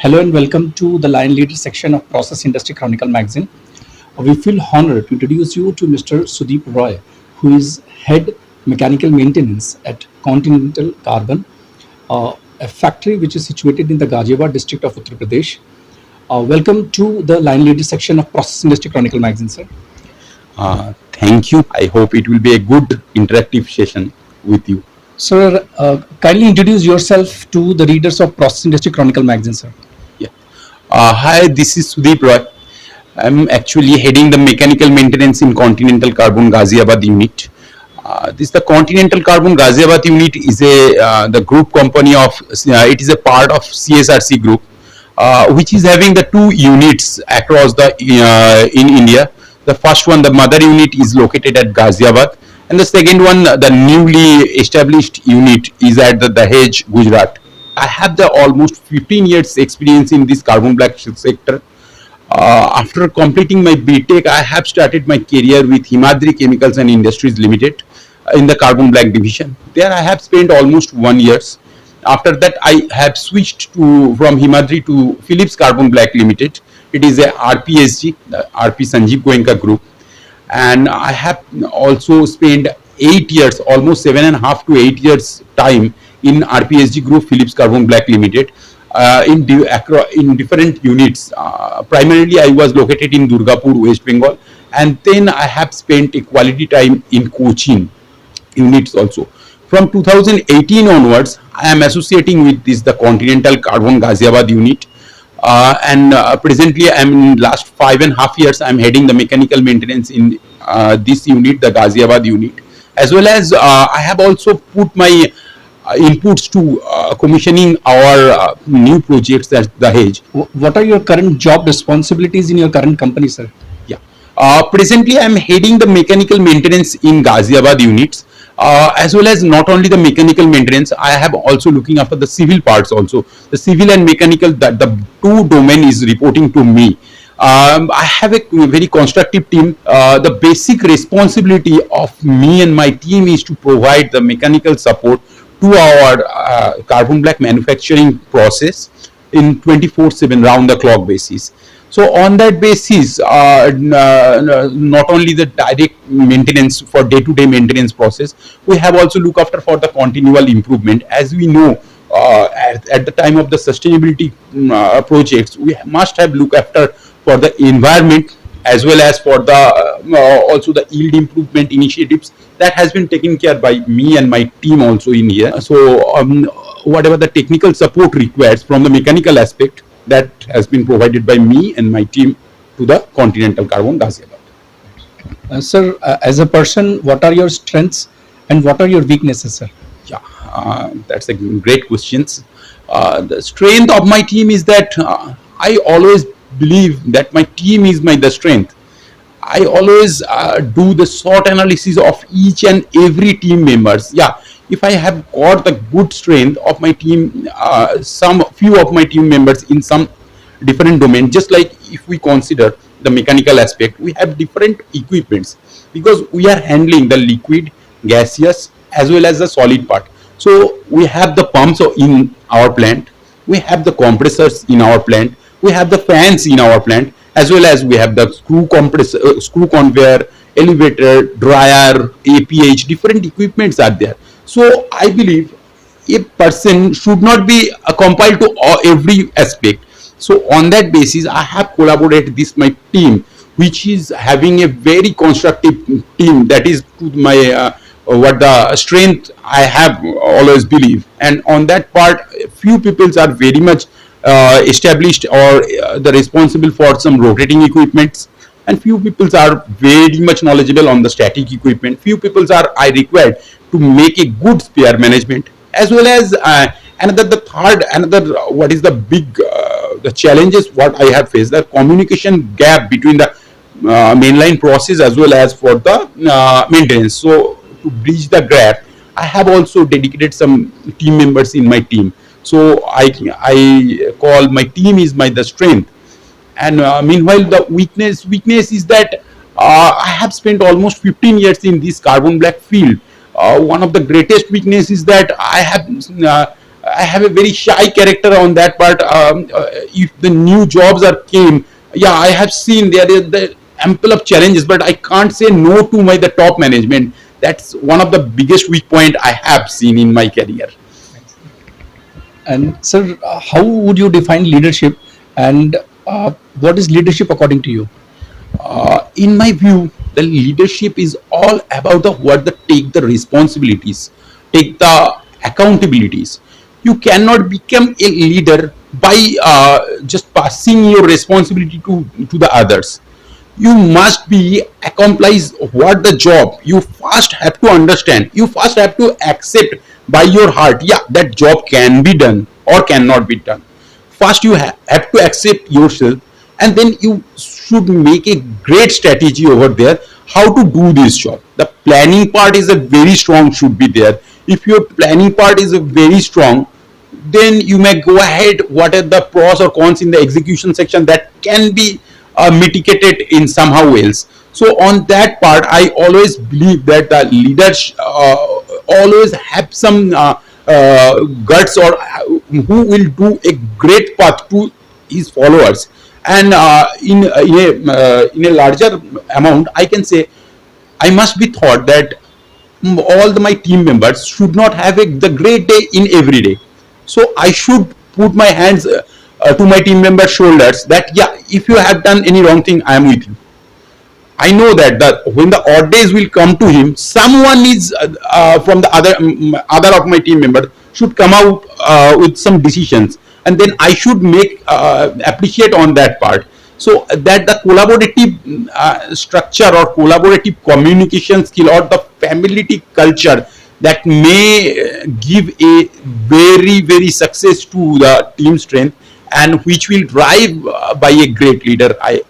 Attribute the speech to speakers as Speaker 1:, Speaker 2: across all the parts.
Speaker 1: Hello and welcome to the line leader section of Process Industry Chronicle magazine. We feel honored to introduce you to Mr. Sudip Roy, who is head mechanical maintenance at Continental Carbon, a factory which is situated in the Ghaziabad district of Uttar Pradesh. Welcome to the line leader section of Process Industry Chronicle magazine, sir.
Speaker 2: Thank you. I hope it will be a good interactive session with you.
Speaker 1: Sir, kindly introduce yourself to the readers of Process Industry Chronicle magazine, sir.
Speaker 2: Yeah. Hi, this is Sudip Roy. I'm actually heading the mechanical maintenance in Continental Carbon Ghaziabad unit. The Continental Carbon Ghaziabad unit is the group company of it is a part of CSRC group, which is having the two units across the in India. The first one, the mother unit, is located at Ghaziabad, and the second one, the newly established unit, is at the Dahej, Gujarat. I have the almost 15 years experience in this carbon black sector. After completing my BTech, I have started my career with Himadri Chemicals and Industries Limited in the carbon black division. There I have spent almost 1 year. After that, I have switched from Himadri to Philips Carbon Black Limited. It is a RPSG, the RP Sanjeev Goenka Group. And I have also spent 8 years, almost 7.5 to 8 years time in RPSG Group Philips Carbon Black Limited in different units. Primarily, I was located in Durgapur, West Bengal, and then I have spent a quality time in Cochin units also. From 2018 onwards, I am associating with the Continental Carbon Ghaziabad unit. Presently, I am in last 5.5 years. I am heading the mechanical maintenance in this unit, the Ghaziabad unit, as well as I have also put my inputs to commissioning our new projects at Dahej.
Speaker 1: What are your current job responsibilities in your current company, sir?
Speaker 2: Yeah. Presently, I am heading the mechanical maintenance in Ghaziabad units. As well as not only the mechanical maintenance, I have also looking after the civil parts also. The civil and mechanical, that the two domain is reporting to me. I have a very constructive team. The basic responsibility of me and my team is to provide the mechanical support to our carbon black manufacturing process in 24/7 round the clock basis. So on that basis, not only the direct maintenance for day-to-day maintenance process, we have also look after for the continual improvement. As we know, at the time of the sustainability projects, we must have look after for the environment as well as for the also the yield improvement initiatives that has been taken care by me and my team also in here. So whatever the technical support requires from the mechanical aspect, that has been provided by me and my team to the Continental Carbon Ghaziabad.
Speaker 1: Sir, as a person, what are your strengths and what are your weaknesses, sir?
Speaker 2: Yeah, that's a great question. The strength of my team is that I always believe that my team is the strength. I always do the SWOT analysis of each and every team members. Yeah, if I have got the good strength of my team, some few of my team members in some different domain, just like if we consider the mechanical aspect, we have different equipments because we are handling the liquid, gaseous as well as the solid part. So we have the pumps in our plant, we have the compressors in our plant, we have the fans in our plant, as well as we have the screw compressor, screw conveyor, elevator, dryer, APH, different equipments are there. So I believe a person should not be compiled to every aspect. So on that basis, I have collaborated this my team, which is having a very constructive team. That is my what the strength I have always believe. And on that part, few people are very much established or the responsible for some rotating equipments, and few people are very much knowledgeable on the static equipment. Few people are I required to make a good spare management, as well as another what is the big the challenges what I have faced, the communication gap between the mainline process as well as for the maintenance. So to bridge the gap, I have also dedicated some team members in my team. So I call my team is the strength. And meanwhile, the weakness is that I have spent almost 15 years in this carbon black field. One of the greatest weaknesses is that I have a very shy character on that part. If the new jobs are came, yeah, I have seen there is the ample of challenges, but I can't say no to my the top management. That's one of the biggest weak point I have seen in my career.
Speaker 1: And sir, how would you define leadership, and what is leadership according to you?
Speaker 2: In my view, the leadership is all about the what the take the responsibilities, take the accountabilities. You cannot become a leader by just passing your responsibility to the others. You must be accomplish what the job. You first have to understand, you first have to accept by your heart, yeah, that job can be done or cannot be done. First you have to accept yourself, and then you should make a great strategy over there how to do this job. The planning part is a very strong should be there. If your planning part is a very strong, then you may go ahead what are the pros or cons in the execution section that can be mitigated in somehow else. So on that part I always believe that the leaders always have some guts, or who will do a great path to his followers. And in a larger amount I can say I must be thought that my team members should not have the great day in every day. So I should put my hands to my team members' shoulders that yeah, if you have done any wrong thing, I am with you. I know that when the odd days will come to him, someone is from the other of my team members should come out with some decisions, and then I should make appreciate on that part. So that the collaborative structure or collaborative communication skill or the family culture that may give a very success to the team strength, and which will drive by a great leader. I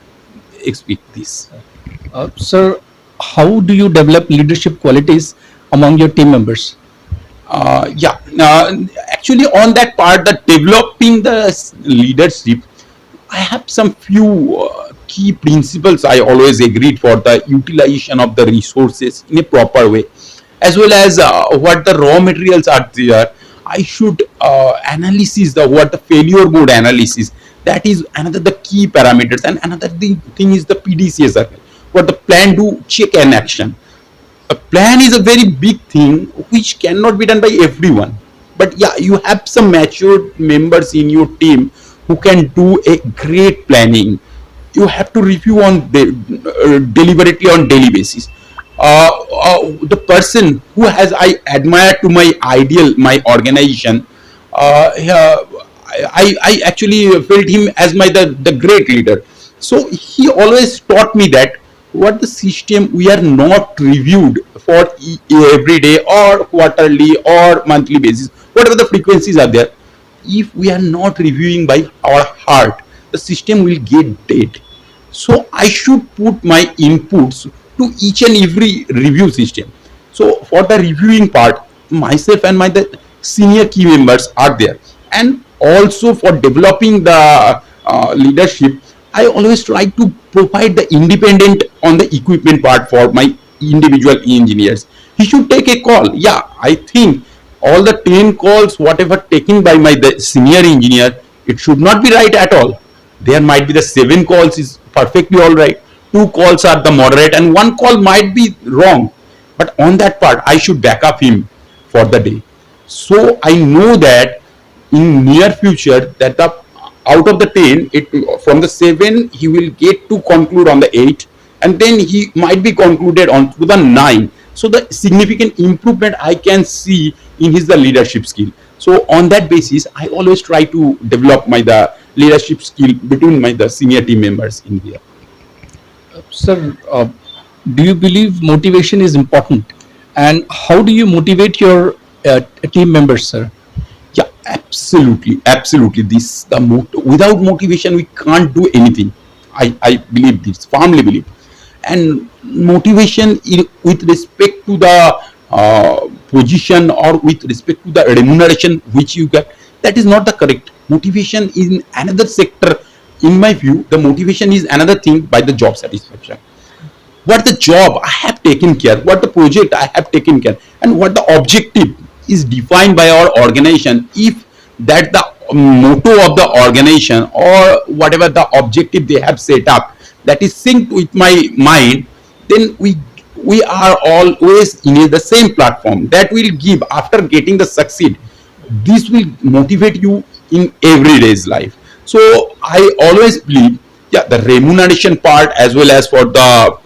Speaker 2: expect this.
Speaker 1: Sir, how do you develop leadership qualities among your team members?
Speaker 2: Yeah, actually on that part, the developing the leadership, I have some few key principles I always agreed for the utilization of the resources in a proper way, as well as what the raw materials are there. I should analysis the what the failure mode analysis. That is another the key parameters, and another thing is the PDCA circle. What the plan do check and action. A plan is a very big thing which cannot be done by everyone, but yeah, you have some matured members in your team who can do a great planning. You have to review on deliberately on daily basis. The person who has I admire to my ideal my organization, yeah, I actually felt him as the great leader. So he always taught me that what the system we are not reviewed for every day or quarterly or monthly basis, whatever the frequencies are there. If we are not reviewing by our heart, the system will get dead. So I should put my inputs to each and every review system. So for the reviewing part, myself and my the senior key members are there, and also for developing the leadership, I always try to provide the independent on the equipment part for my individual engineers. He should take a call. Yeah, I think all the 10 calls whatever taken by my the senior engineer, it should not be right at all. There might be the 7 calls is perfectly all right, 2 calls are the moderate, and 1 call might be wrong, but on that part I should back up him for the day. So I know that in near future that the out of the 10, it from the 7 he will get to conclude on the 8, and then he might be concluded on to the 9. So the significant improvement I can see in his the leadership skill. So on that basis I always try to develop my the leadership skill between my the senior team members in here.
Speaker 1: Sir, do you believe motivation is important? And how do you motivate your team members, sir?
Speaker 2: Yeah, absolutely. This the without motivation we can't do anything. I believe this, firmly believe. And motivation with respect to the position or with respect to the remuneration which you get, that is not the correct. Motivation in another sector. In my view, the motivation is another thing by the job satisfaction. What the job I have taken care, what the project I have taken care, and what the objective. is defined by our organization, if that the motto of the organization or whatever the objective they have set up, that is synced with my mind, then we are always in the same platform. That will give, after getting the succeed, this will motivate you in everyday's life. So I always believe, yeah, the remuneration part as well as for the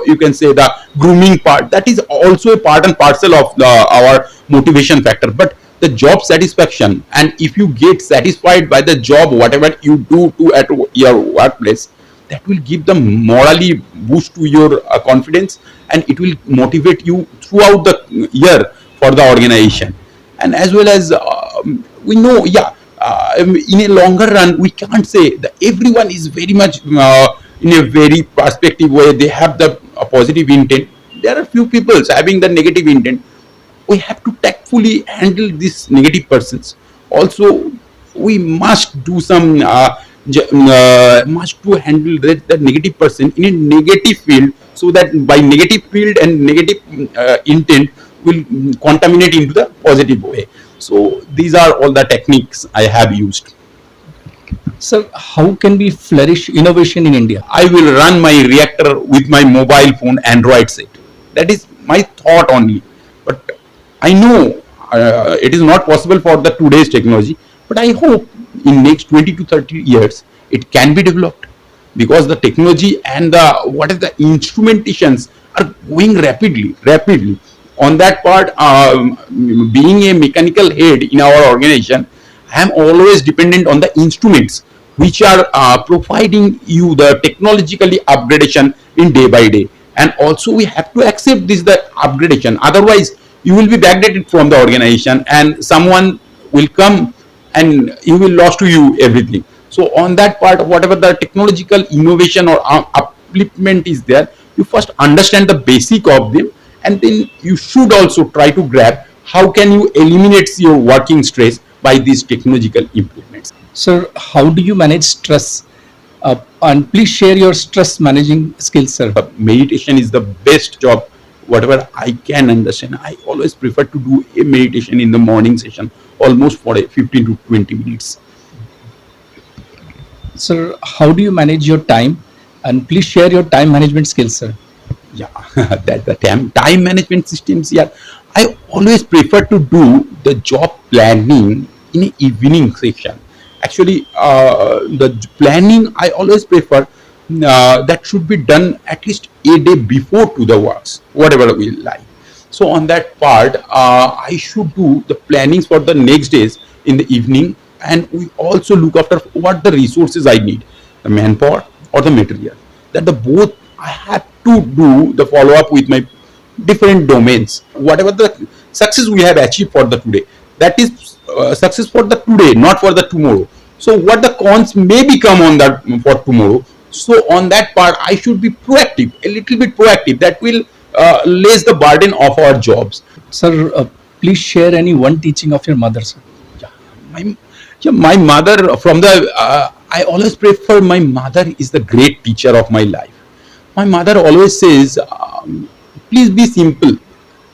Speaker 2: you can say the grooming part, that is also a part and parcel of our motivation factor. But the job satisfaction, and if you get satisfied by the job whatever you do to at your workplace, that will give the morally boost to your confidence, and it will motivate you throughout the year for the organization. And as well as we know, yeah, in a longer run we can't say that everyone is very much in a very perspective way they have the positive intent. There are few people having the negative intent. We have to tactfully handle these negative persons. Also, we must do some must to handle that negative person in a negative field, so that by negative field and negative intent will contaminate into the positive way. So these are all the techniques I have used.
Speaker 1: Sir, how can we flourish innovation in India?
Speaker 2: I will run my reactor with my mobile phone Android set. That is my thought only. But I know it is not possible for the today's technology. But I hope in next 20 to 30 years it can be developed, because the technology and the what is the instrumentations are going rapidly. On that part, being a mechanical head in our organization, I am always dependent on the instruments which are providing you the technologically upgradation in day by day. And also we have to accept this the upgradation, otherwise you will be backdated from the organization and someone will come and you will lost to you everything. So on that part, whatever the technological innovation or upliftment is there, you first understand the basic of them, and then you should also try to grab how can you eliminate your working stress by these technological improvements.
Speaker 1: Sir, how do you manage stress? And please share your stress managing skills, sir.
Speaker 2: Meditation is the best job whatever I can understand. I always prefer to do a meditation in the morning session, almost for a 15 to 20 minutes.
Speaker 1: Sir, how do you manage your time? And please share your time management skills, sir.
Speaker 2: Yeah, that the time management systems. Yeah, I always prefer to do the job planning in an evening session. Actually, the planning I always prefer that should be done at least a day before to the works, whatever we like. So on that part, I should do the plannings for the next days in the evening, and we also look after what the resources I need, the manpower or the material. That the both I have to do the follow up with my different domains. Whatever the success we have achieved for the today, that is success for the today, not for the tomorrow. So what the cons may become on that for tomorrow. So on that part, I should be proactive, a little bit proactive. That will lays the burden of our jobs.
Speaker 1: Sir, please share any one teaching of your mother, sir.
Speaker 2: Yeah, my, yeah, my mother from the I always prefer my mother is the great teacher of my life. My mother always says, please be simple.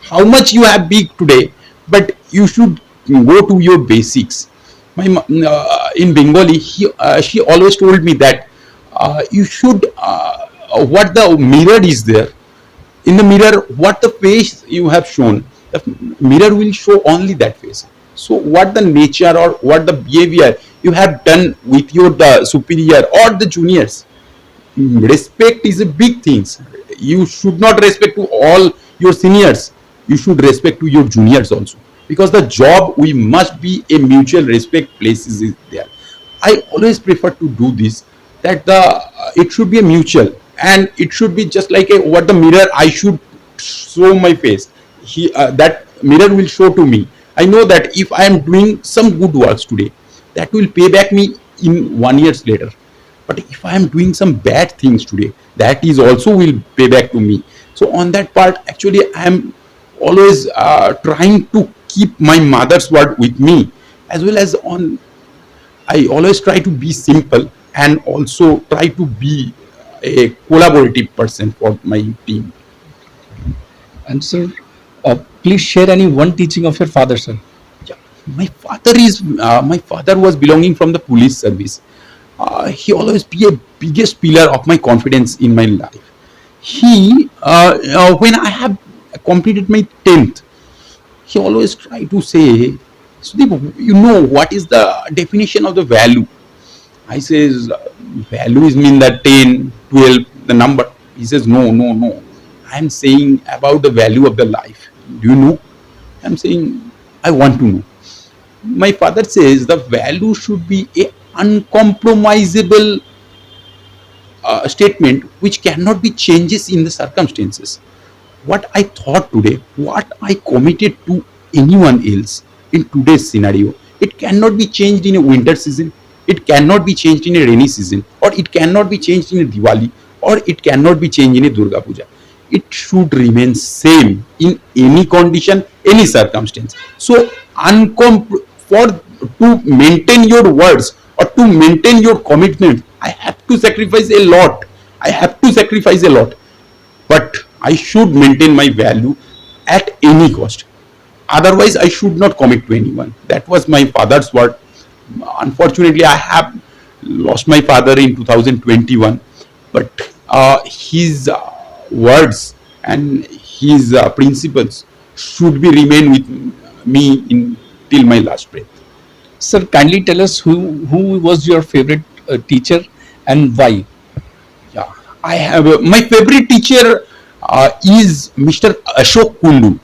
Speaker 2: How much you have big today, but you should go to your basics. In Bengali, she always told me that you should what the mirror is there, in the mirror what the face you have shown, the mirror will show only that face. So what the nature or what the behavior you have done with your the superior or the juniors, respect is a big thing. You should not respect to all your seniors, you should respect to your juniors also, because the job we must be a mutual respect places is there. I always prefer to do this, that the it should be a mutual, and it should be just like a what the mirror I should show my face. That mirror will show to me. I know that if I am doing some good works today, that will pay back me in 1 years later. But if I am doing some bad things today, that is also will pay back to me. So on that part, actually I am always trying to keep my mother's word with me, as well as on I always try to be simple and also try to be a collaborative person for my team.
Speaker 1: And sir, please share any one teaching of your father, sir.
Speaker 2: Yeah. My father was belonging from the police service. He always be a biggest pillar of my confidence in my life. He when I have completed my 10th, he always try to say, Sudip, you know what is the definition of the value? I says, value is mean that 10, 12, the number. He says, no, no, no. I'm saying about the value of the life. Do you know? I'm saying, I want to know. My father says the value should be a uncompromisable statement which cannot be changes in the circumstances. What I thought today, what I committed to anyone else in today's scenario, it cannot be changed in a winter season, it cannot be changed in a rainy season, or it cannot be changed in a Diwali, or it cannot be changed in a Durga Puja. It should remain same in any condition, any circumstance. So, for to maintain your words or to maintain your commitment, I have to sacrifice a lot. I have to sacrifice a lot, but I should maintain my value at any cost. Otherwise, I should not commit to anyone. That was my father's word. Unfortunately, I have lost my father in 2021, but his words and his principles should be remain with me in till my last breath.
Speaker 1: Sir, kindly tell us who was your favorite teacher and why.
Speaker 2: Yeah, I have my favorite teacher is Mr. Ashok Kundu.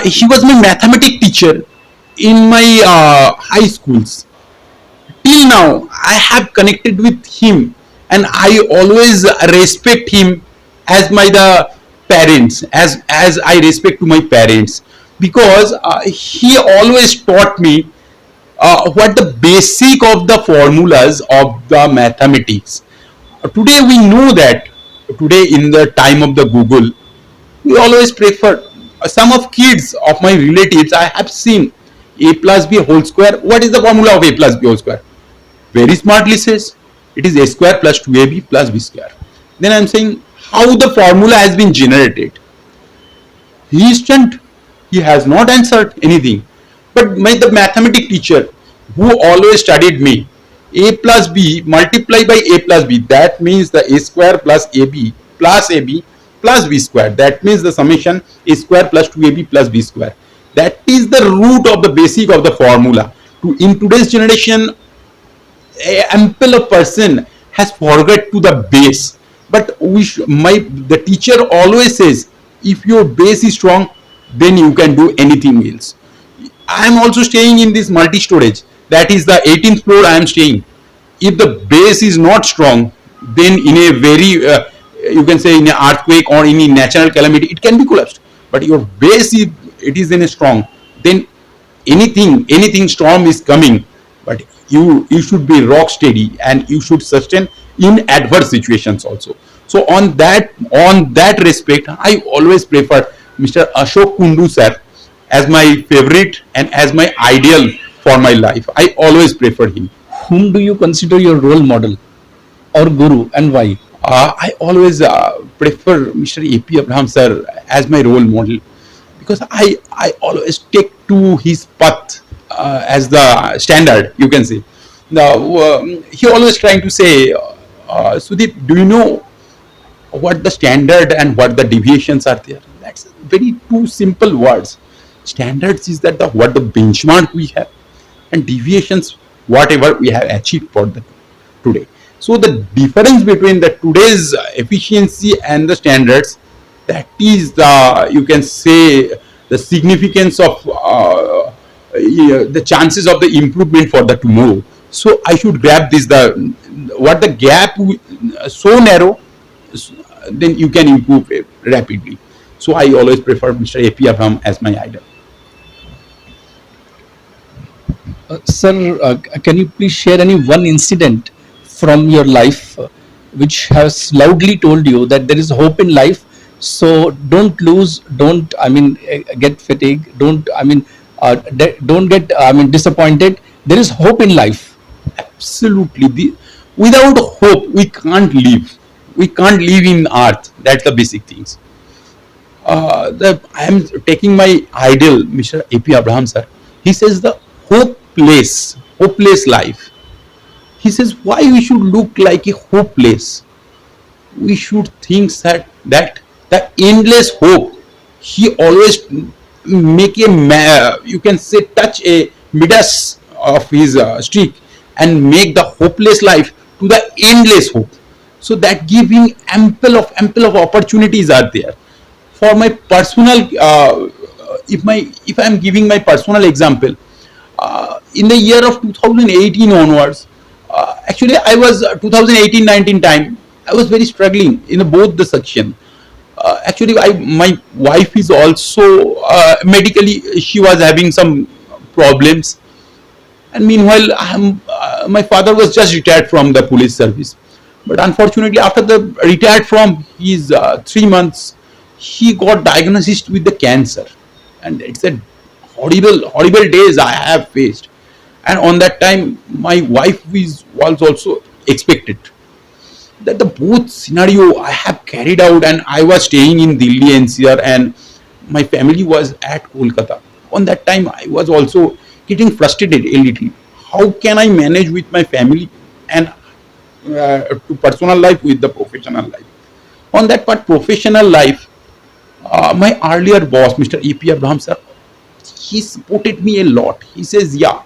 Speaker 2: He was my mathematics teacher in my high schools. Till now, I have connected with him, and I always respect him as my the parents, as I respect to my parents, because he always taught me what the basic of the formulas of the mathematics. Today we know that today in the time of the Google, we always prefer some of kids of my relatives I have seen a plus b whole square. What is the formula of a plus b whole square? Very smartly says it is a square plus 2ab plus b square. Then I'm saying how the formula has been generated. He is stunned. He has not answered anything. But my the mathematics teacher who always studied me, a plus b multiplied by a plus b, that means the a square plus ab plus b square. That means the summation a square plus 2ab plus b square. That is the root of the basic of the formula. In today's generation, a ample of person has forgot to the base, but the teacher always says if your base is strong, then you can do anything else. I am also staying in this multi storage, that is the 18th floor I am staying. If the base is not strong, then in a very you can say in an earthquake or in a natural calamity it can be collapsed. But your base, if it is in a strong, then anything storm is coming, but you should be rock steady and you should sustain in adverse situations also. So on that respect, I always prefer Mr. Ashok Kundu sir as my favorite and as my ideal for my life. I always prefer him.
Speaker 1: Whom do you consider your role model or guru and why?
Speaker 2: I always prefer Mr. AP Abraham sir as my role model, because I always take to his path as the standard, you can say. Now, he always trying to say, Sudip, do you know what the standard and what the deviations are there? That's very two simple words. Standards is that the what the benchmark we have, and deviations whatever we have achieved for the today. So the difference between the today's efficiency and the standards, that is the, you can say, the significance of the chances of the improvement for the tomorrow. So I should grab this, the what the gap so narrow, then you can improve it rapidly. So I always prefer Mr. AP Abraham as my idol.
Speaker 1: Sir, can you please share any one incident from your life which has loudly told you that there is hope in life? So don't lose, don't, get fatigued, don't, don't get, disappointed. There is hope in life.
Speaker 2: Absolutely. Without hope, we can't live. We can't live in earth. That's the basic things. I am taking my idol, Mr. AP Abraham sir. He says the hopeless life. He says why we should look like a hopeless. We should think that the endless hope. He always make you can say touch a midas of his streak and make the hopeless life to the endless hope. So that giving ample of opportunities are there. For my personal if I am giving my personal example, in the year of 2018 onwards, actually I was 2018-19 time, I was very struggling in both the section. Actually my wife is also medically she was having some problems, and meanwhile my father was just retired from the police service. But unfortunately after the retired from his 3 months, he got diagnosed with the cancer. And it's a horrible days I have faced. And on that time my wife was also expected. That the both scenario I have carried out, and I was staying in Delhi NCR and my family was at Kolkata. On that time I was also getting frustrated a little. How can I manage with my family and to personal life with the professional life? On that part, professional life, my earlier boss, Mr. EP Abraham sir, he supported me a lot. He says, yeah,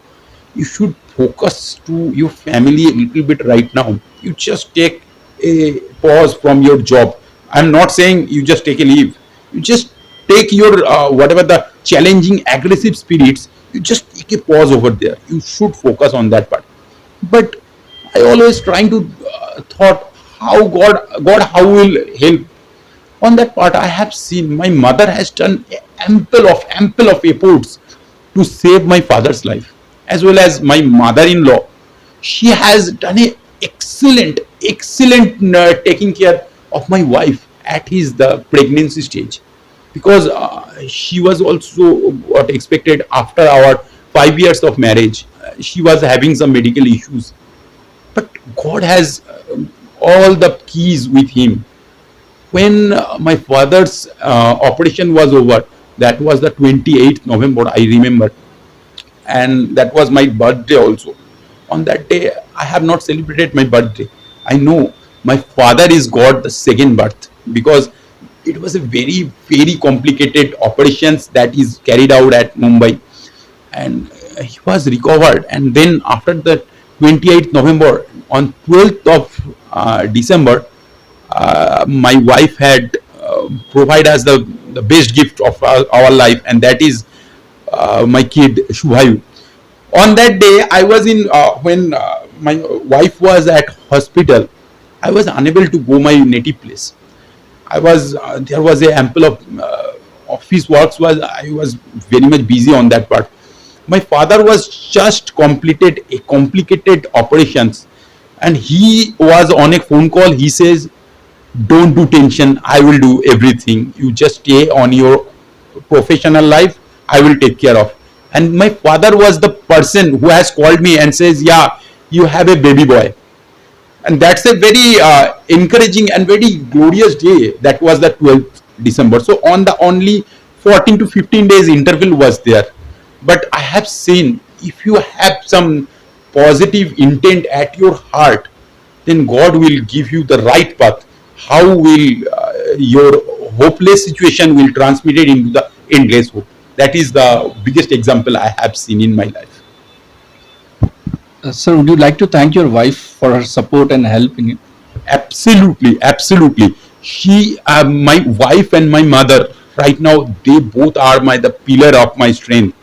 Speaker 2: you should focus to your family a little bit right now. You just take a pause from your job. I'm not saying you just take a leave. You just take your whatever the challenging, aggressive spirits. You just take a pause over there. You should focus on that part. But I always trying to thought how God how will help. On that part I have seen my mother has done ample of efforts to save my father's life, as well as my mother-in-law. She has done a excellent taking care of my wife at his the pregnancy stage, because she was also what expected after our 5 years of marriage. She was having some medical issues, but God has all the keys with him. When my father's operation was over, that was the 28th November, I remember, and that was my birthday also. On that day, I have not celebrated my birthday. I know my father is got the second birth, because it was a very complicated operations that is carried out at Mumbai, and he was recovered. And then after the 28th November, on 12th of December, my wife had provide us the best gift of our life, and that is my kid Shubhayu. On that day I was in when my wife was at hospital, I was unable to go my native place. I was there was a ample of office works, was I was very much busy on that part. My father was just completed a complicated operations, and he was on a phone call. He says, don't do tension, I will do everything, you just stay on your professional life, I will take care of. And my father was the person who has called me and says, yeah, you have a baby boy. And that's a very encouraging and very glorious day. That was the 12th December. So on the only 14 to 15 days interval was there. But I have seen, if you have some positive intent at your heart, then God will give you the right path. How will your hopeless situation will transmit it into the endless hope? That is the biggest example I have seen in my life.
Speaker 1: Sir, would you like to thank your wife for her support and help in it?
Speaker 2: Absolutely. She, my wife and my mother, right now they both are my the pillar of my strength.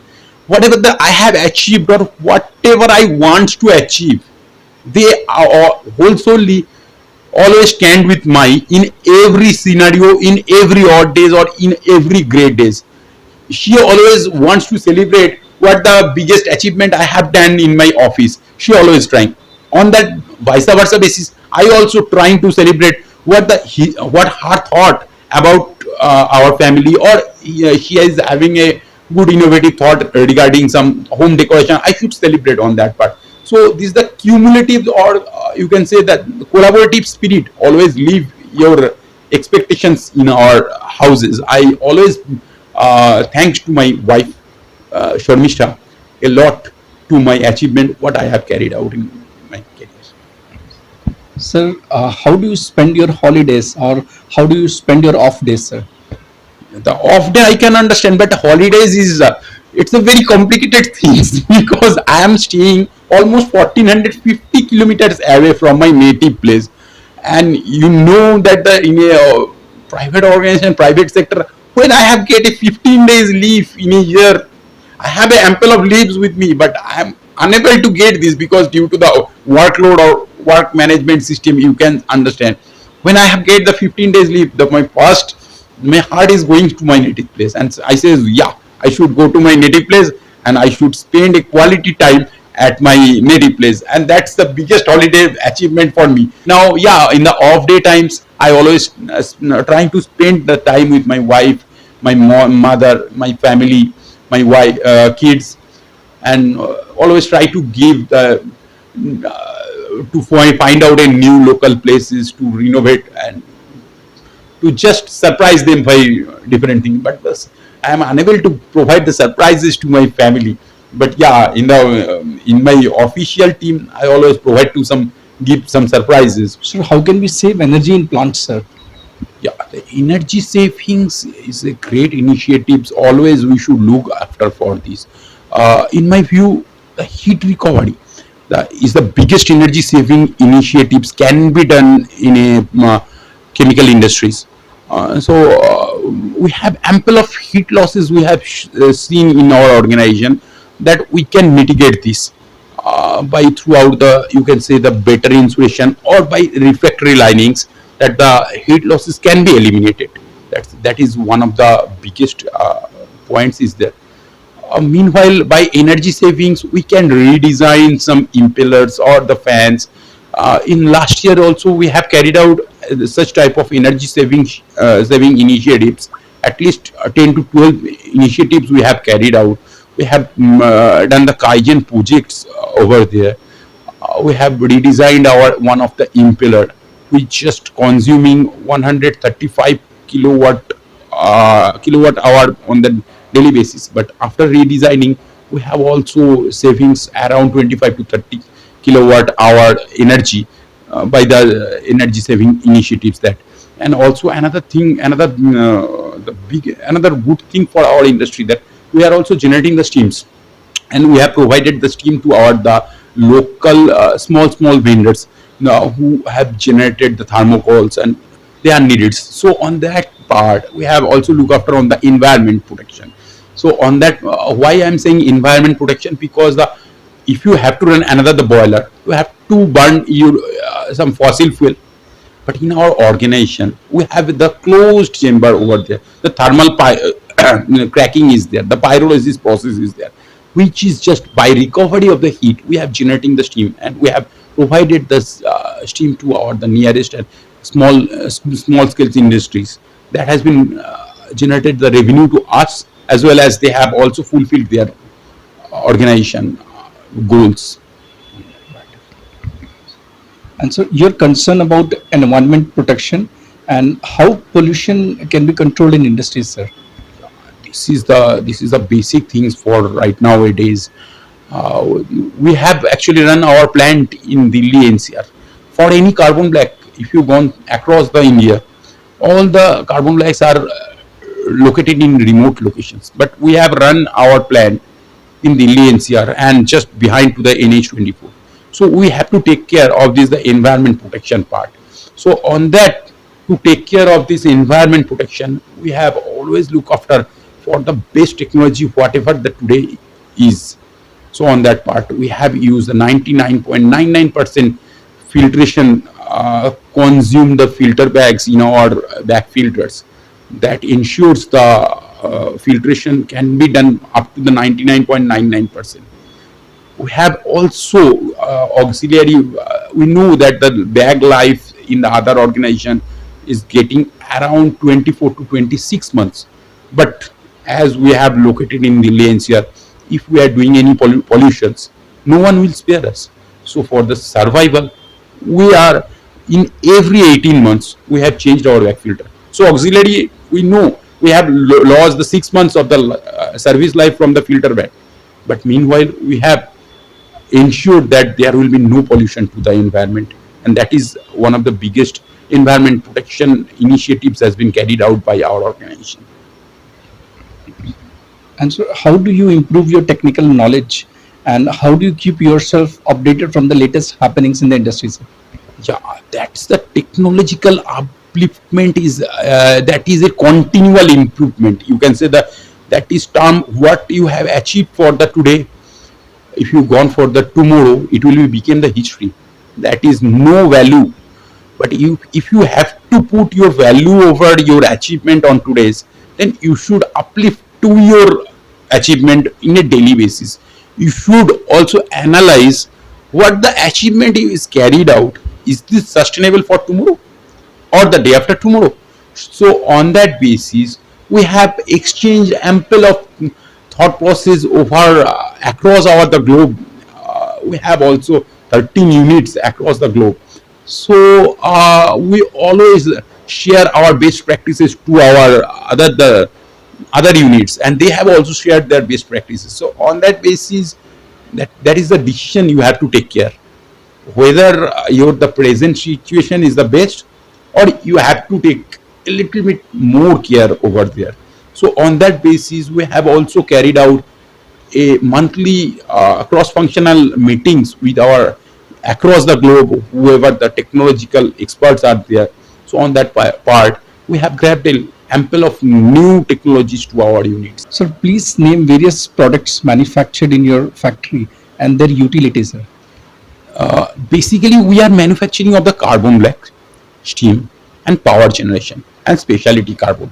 Speaker 2: Whatever the I have achieved or whatever I want to achieve, they are wholesomely always stand with my in every scenario, in every odd days or in every great days. She always wants to celebrate what the biggest achievement I have done in my office. She always trying. On that vice versa basis, I also trying to celebrate what what her thought about our family, or she is having a good innovative thought regarding some home decoration. I should celebrate on that part. So this is the cumulative, or you can say that the collaborative spirit always leave your expectations in our houses. I always thanks to my wife Sharmisha a lot to my achievement what I have carried out in my career.
Speaker 1: Sir, how do you spend your holidays, or how do you spend your off days, sir?
Speaker 2: The off day I can understand, but holidays is it's a very complicated thing because I am staying almost 1450 kilometers away from my native place, and you know that in a private organization, private sector, when I have get a 15 days leave in a year, I have a ample of leaves with me, but I am unable to get this because due to the workload or work management system, you can understand. When I have get the 15 days leave, my first my heart is going to my native place, and I says, yeah, I should go to my native place and I should spend a quality time at my native place, and that's the biggest holiday achievement for me. Now, yeah, in the off day times, I always trying to spend the time with my wife, my mother, my family, my wife, kids, and always try to give the to find out a new local places to renovate and to just surprise them by different things. But I am unable to provide the surprises to my family. But yeah, in my official team, I always provide to some give some surprises.
Speaker 1: Sir, how can we save energy in plants, sir?
Speaker 2: Yeah, the energy savings is a great initiatives. Always we should look after for this. In my view, the heat recovery is the biggest energy saving initiatives can be done in a chemical industries. We have ample of heat losses we have seen in our organization that we can mitigate this by throughout the, you can say, the better insulation or by refractory linings, that the heat losses can be eliminated. That is one of the biggest points is there. Meanwhile, by energy savings, we can redesign some impellers or the fans. In last year also, we have carried out such type of energy saving initiatives. At least 10 to 12 initiatives we have carried out. We have done the Kaizen projects over there. We have redesigned our one of the impeller, which just consuming 135 kilowatt hour on the daily basis. But after redesigning, we have also savings around 25 to 30 kilowatt hour energy by the energy saving initiatives that. And also another thing, another good thing for our industry, that we are also generating the steams, and we have provided the steam to our the local small vendors who have generated the thermocols and they are needed. So on that part, we have also look after on the environment protection. So on that, why I'm saying environment protection, because the if you have to run another the boiler, you have to burn your some fossil fuel. But in our organization, we have the closed chamber over there. The thermal cracking is there. The pyrolysis process is there, which is just by recovery of the heat. We have generating the steam, and we have provided this steam to our the nearest and small scale industries. That has been generated the revenue to us, as well as they have also fulfilled their organization goals.
Speaker 1: And so you're concerned about environment protection and how pollution can be controlled in industries, sir.
Speaker 2: This is the basic things for right nowadays. Uh, we have actually run our plant in Delhi NCR. For any carbon black, if you gone across the India, all the carbon blacks are located in remote locations. But we have run our plant in Delhi NCR and just behind to the NH24. So we have to take care of this the environment protection part. So on that, to take care of this environment protection, we have always look after for the best technology whatever the today is. So on that part, we have used the 99.99% filtration, consume the filter bags in our bag filters. That ensures the filtration can be done up to the 99.99%. We have also auxiliary. We know that the bag life in the other organization is getting around 24 to 26 months. But as we have located in the NCR, if we are doing any pollutions, no one will spare us. So for the survival, we are in every 18 months we have changed our back filter. So auxiliary, we know we have lost the 6 months of the service life from the filter bed, but meanwhile we have ensured that there will be no pollution to the environment, and that is one of the biggest environment protection initiatives has been carried out by our organization.
Speaker 1: And so, how do you improve your technical knowledge, and how do you keep yourself updated from the latest happenings in the industry, sir?
Speaker 2: Yeah, that's the technological upliftment is that is a continual improvement, you can say. That is term what you have achieved for the today, if you gone for the tomorrow, it will be become the history. That is no value. But if you have to put your value over your achievement on today's, then you should uplift to your achievement in a daily basis. You should also analyze what the achievement is carried out. Is this sustainable for tomorrow or the day after tomorrow? So on that basis, we have exchanged ample of thought process over across our the globe. We have also 13 units across the globe. So we always share our best practices to our other units, and they have also shared their best practices. So on that basis, that is the decision you have to take care, whether your the present situation is the best, or you have to take a little bit more care over there. So on that basis, we have also carried out a monthly cross-functional meetings with our across the globe, whoever the technological experts are there. So on that part, we have grabbed a ample of new technologies to our units.
Speaker 1: Sir, please name various products manufactured in your factory and their utilities, sir.
Speaker 2: Basically, we are manufacturing of the carbon black, steam, and power generation, and specialty carbon.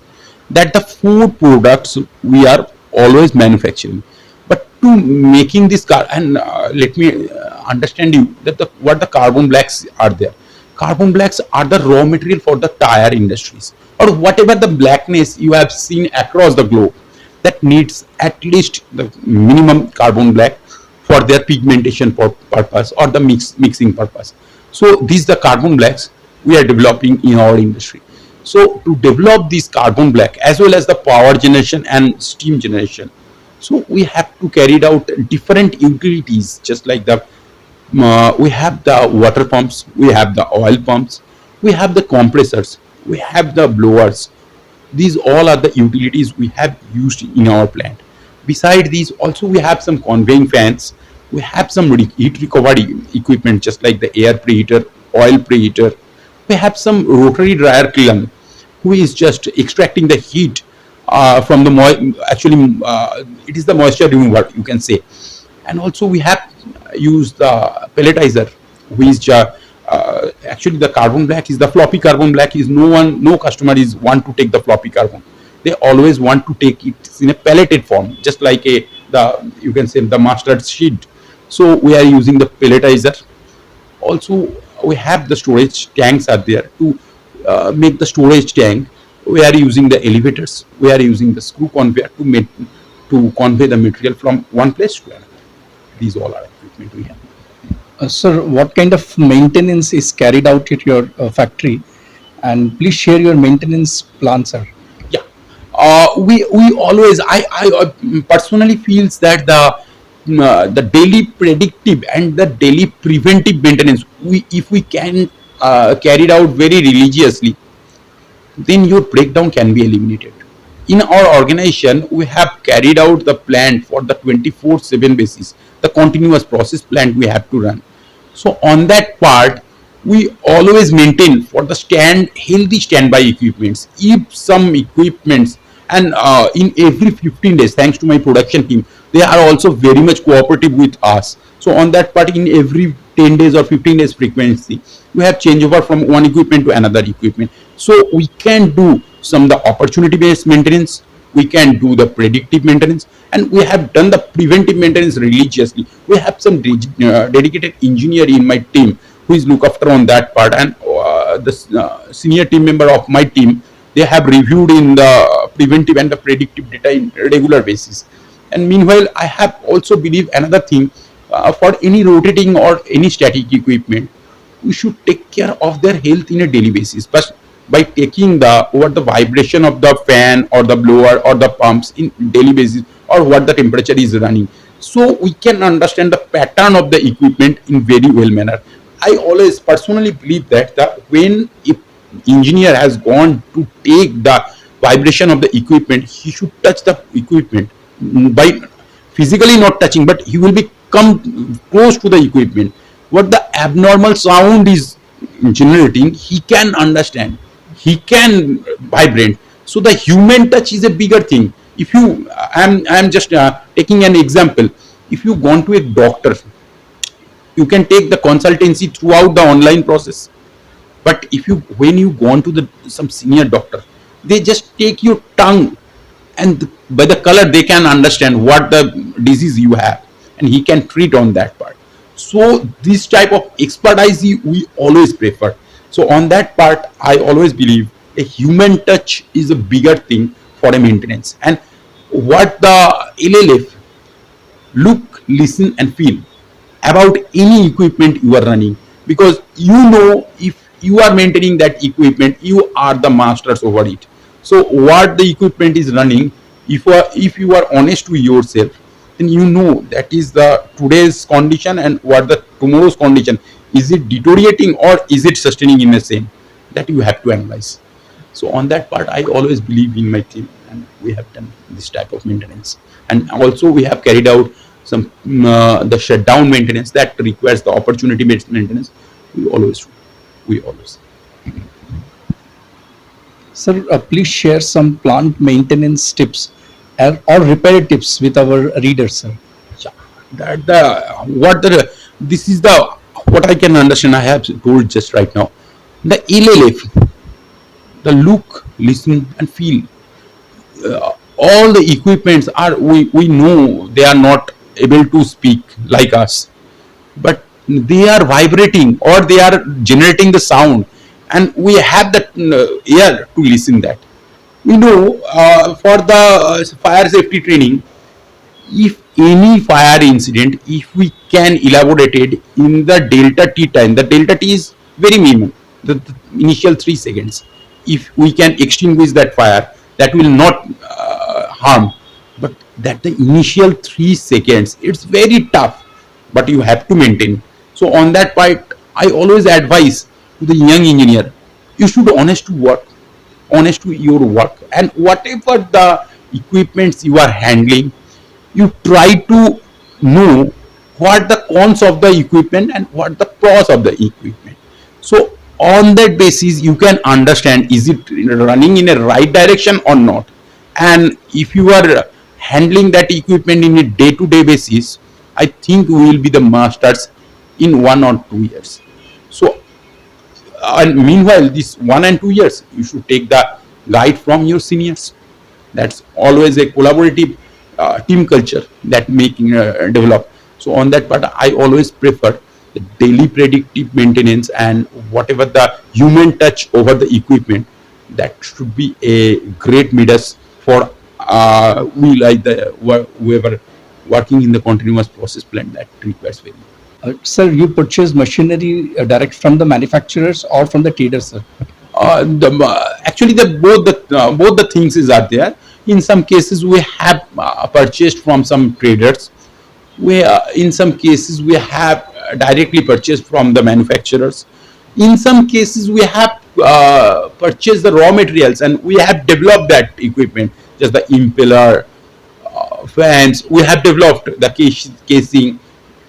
Speaker 2: That the four products we are always manufacturing. But to making this car, and let me understand you that what the carbon blacks are there. Carbon blacks are the raw material for the tire industries, or whatever the blackness you have seen across the globe, that needs at least the minimum carbon black for their pigmentation purpose or the mixing purpose. So these the carbon blacks we are developing in our industry. So to develop this carbon black as well as the power generation and steam generation, so we have to carry out different utilities, just like the we have the water pumps, we have the oil pumps, we have the compressors, we have the blowers. These all are the utilities we have used in our plant. Beside these, also we have some conveying fans, we have some heat recovery equipment, just like the air preheater, oil preheater. We have some rotary dryer kiln, who is just extracting the heat from the actually it is the moisture remover, you can say. And also we have used the pelletizer, who is actually the carbon black is the floppy carbon black. Is no customer is want to take the floppy carbon. They always want to take it in a pelleted form, just like the you can say the mustard seed. So we are using the pelletizer. Also we have the storage tanks are there. To make the storage tank, we are using the elevators, we are using the screw conveyor to convey the material from one place to another. These all are equipment we have.
Speaker 1: Sir, what kind of maintenance is carried out at your factory? And please share your maintenance plan, sir.
Speaker 2: Yeah, we always I personally feels that the daily predictive and the daily preventive maintenance, we if we can carry it out very religiously, then your breakdown can be eliminated. In our organization, we have carried out the plan for the 24/7 basis, the continuous process plan we have to run. So on that part, we always maintain for the healthy standby equipments. If some equipments, and in every 15 days, thanks to my production team, they are also very much cooperative with us. So on that part, in every 10 days or 15 days frequency, we have changeover from one equipment to another equipment. So we can do some the opportunity based maintenance, we can do the predictive maintenance, and we have done the preventive maintenance religiously. We have some dedicated engineer in my team who is look after on that part, and the senior team member of my team, they have reviewed in the preventive and the predictive data in regular basis. And meanwhile, I have also believe another thing, for any rotating or any static equipment, we should take care of their health in a daily basis, but by taking the what the vibration of the fan or the blower or the pumps in daily basis, or what the temperature is running, so we can understand the pattern of the equipment in very well manner. I always personally believe that when if engineer has gone to take the vibration of the equipment, he should touch the equipment by physically not touching, but he will be come close to the equipment. What the abnormal sound is generating, he can understand, he can vibrate. So the human touch is a bigger thing. If you, I'm just taking an example. If you gone to a doctor, you can take the consultancy throughout the online process, but if you when you go on to the some senior doctor, they just take your tongue, and by the color they can understand what the disease you have, and he can treat on that part. So this type of expertise we always prefer. So on that part, I always believe a human touch is a bigger thing for a maintenance. And what the LLF look, listen, and feel about any equipment you are running, because you know if you are maintaining that equipment, you are the masters over it. So what the equipment is running, if you are honest to yourself, then you know that is the today's condition and what the tomorrow's condition. Is it deteriorating or is it sustaining in the same? That you have to analyze. So on that part, I always believe in my team, and we have done this type of maintenance. And also we have carried out some the shutdown maintenance that requires the opportunity based maintenance. We always do. We always.
Speaker 1: Sir, please share some plant maintenance tips or repair tips with our readers, sir.
Speaker 2: Yeah. That the what the this is the what I can understand. I have told just right now. The LLF, the look, listen, and feel. All the equipments are, we know they are not able to speak like us, but they are vibrating or they are generating the sound, and we have that ear to listen that. We know for the fire safety training, if any fire incident, if we can elaborate it in the delta t time, the delta t is very minimum, the initial 3 seconds. If we can extinguish that fire, that will not harm. But that the initial 3 seconds, it's very tough, but you have to maintain. So on that part, I always advise to the young engineer, you should honest to work, honest to your work, and whatever the equipments you are handling, you try to know what the cons of the equipment and what the pros of the equipment. So on that basis, you can understand is it running in a right direction or not. And if you are handling that equipment in a day-to-day basis, I think we will be the masters in 1 or 2 years. So and meanwhile, this 1 and 2 years, you should take the guide from your seniors. That's always a collaborative team culture that making develop. So on that part, I always prefer the daily predictive maintenance and whatever the human touch over the equipment. That should be a great midas for we like the whoever working in the continuous process plant that requires very.
Speaker 1: Sir, you purchase machinery direct from the manufacturers or from the traders, sir?
Speaker 2: Actually the both the things is are there. In some cases we have purchased from some traders. We in some cases we have directly purchased from the manufacturers. In some cases we have purchased the raw materials and we have developed that equipment, just the impeller, fans. We have developed the casing.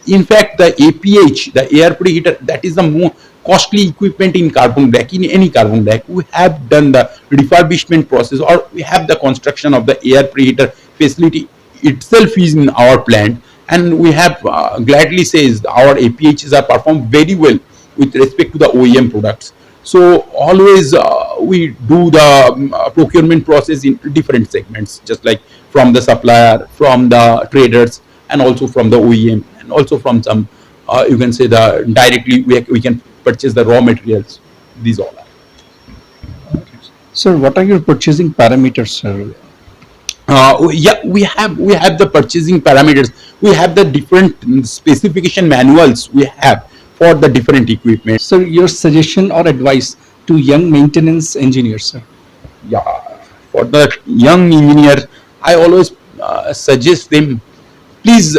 Speaker 2: In fact, the APH, the air preheater, that is the more costly equipment in carbon black, in any carbon black. We have done the refurbishment process, or we have the construction of the air preheater facility itself is in our plant, and we have gladly says our APHs are performed very well with respect to the OEM products. So always we do the procurement process in different segments, just like from the supplier, from the traders, and also from the OEM, and also from some you can say the directly we can purchase the raw materials. These all are.
Speaker 1: Sir, what are your purchasing parameters, sir?
Speaker 2: Yeah, we have the purchasing parameters. We have the different specification manuals we have for the different equipment.
Speaker 1: Sir, your suggestion or advice to young maintenance engineers, sir?
Speaker 2: Yeah, for the young engineer, I always suggest them, please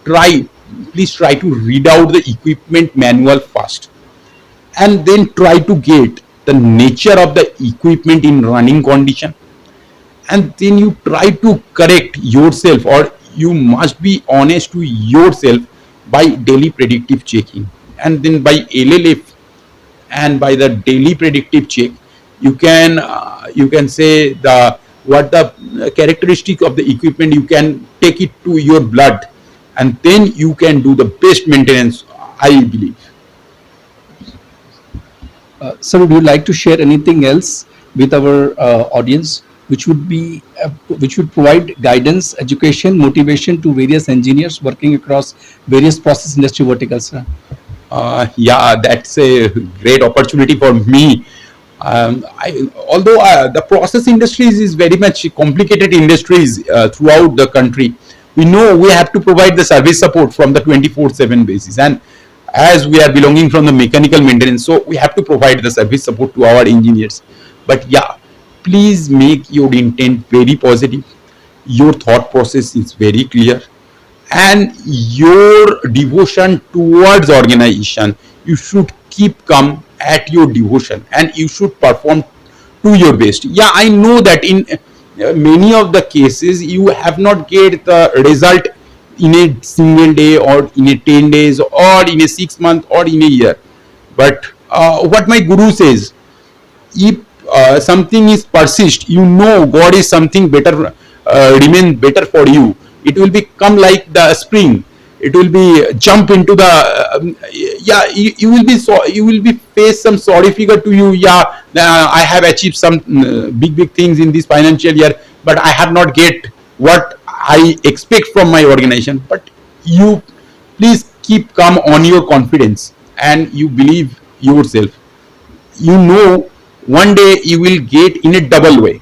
Speaker 2: try please try to read out the equipment manual first, and then try to get the nature of the equipment in running condition, and then you try to correct yourself, or you must be honest to yourself by daily predictive checking, and then by LLF and by the daily predictive check, you can say the what the characteristic of the equipment, you can take it to your blood, and then you can do the best maintenance, I believe.
Speaker 1: Sir, would you like to share anything else with our audience, which would provide guidance, education, motivation to various engineers working across various process industry verticals, sir?
Speaker 2: Yeah, that's a great opportunity for me. Although the process industries is very much complicated industries throughout the country, we know we have to provide the service support from the 24/7 basis, and as we are belonging from the mechanical maintenance, so we have to provide the service support to our engineers. But yeah, please make your intent very positive. Your thought process is very clear, and your devotion towards organization, you should keep come at your devotion, and you should perform to your best. Yeah, I know that in many of the cases you have not get the result in a single day, or in a 10 days, or in a 6 month, or in a year. But what my guru says, if something is persist, you know God is something better, remain better for you. It will become like the spring, it will be jump into the yeah, you will be, so you will be face some sorry figure to you. Yeah, I have achieved some big things in this financial year, but I have not get what I expect from my organization. But you please keep calm on your confidence, and you believe yourself. You know, one day you will get in a double way.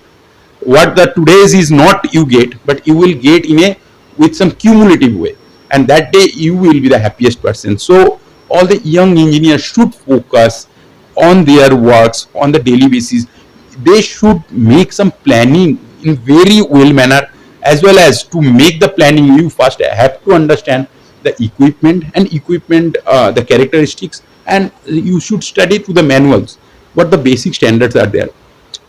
Speaker 2: What the today's is not you get, but you will get in a with some cumulative way, and that day you will be the happiest person. So all the young engineers should focus on their works on the daily basis. They should make some planning in very well manner. As well as to make the planning, you first have to understand the equipment, and equipment the characteristics, and you should study through the manuals what the basic standards are there.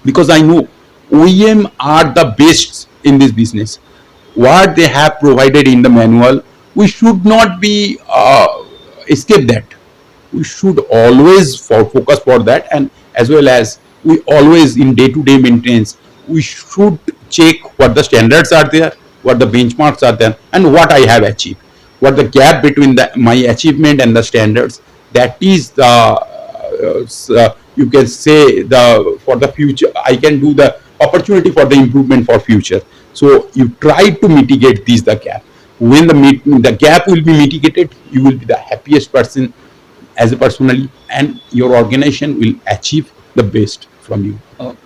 Speaker 2: Because I know OEM are the best in this business. What they have provided in the manual, we should not be escape that. We should always focus for that, and as well as we always in day-to-day maintenance, we should check what the standards are there, what the benchmarks are there, and what I have achieved, what the gap between my achievement and the standards. That is the you can say the for the future, I can do the opportunity for the improvement for future. So you try to mitigate this the gap. When the gap will be mitigated, you will be the happiest person as a personally, and your organization will achieve the best from you.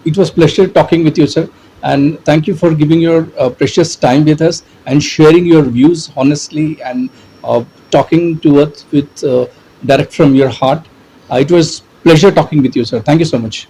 Speaker 1: It was pleasure talking with you, sir, and thank you for giving your precious time with us and sharing your views honestly, and talking to us with direct from your heart. It was pleasure talking with you, sir. Thank you so much.